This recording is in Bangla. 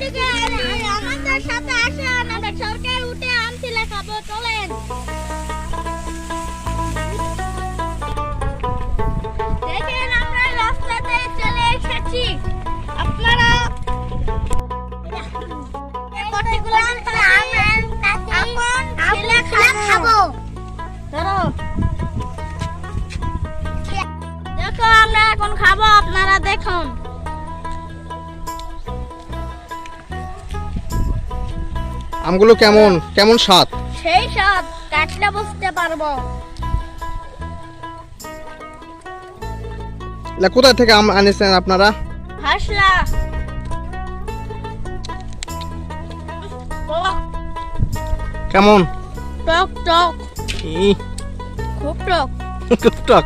আমাদের সাথে আসেন, আমরা সরকার উঠে আম ছিলে খাবো, চলেন। দেখেন আমরা রাস্তাতে চলে এসেছি, আপনারা কতগুলো আম এখন ছিলে খাবো। ধরো, দেখো আমরা এখন খাবো, আপনারা দেখুন। আমগুলো কেমন কেমন স্বাদ? সেই স্বাদ, কাটলে বুঝতে পারবো। কোথা থেকে আম আনিছেন আপনারা? হাসলা কেমন? টক টক, ই, খুব টক। খুব টক।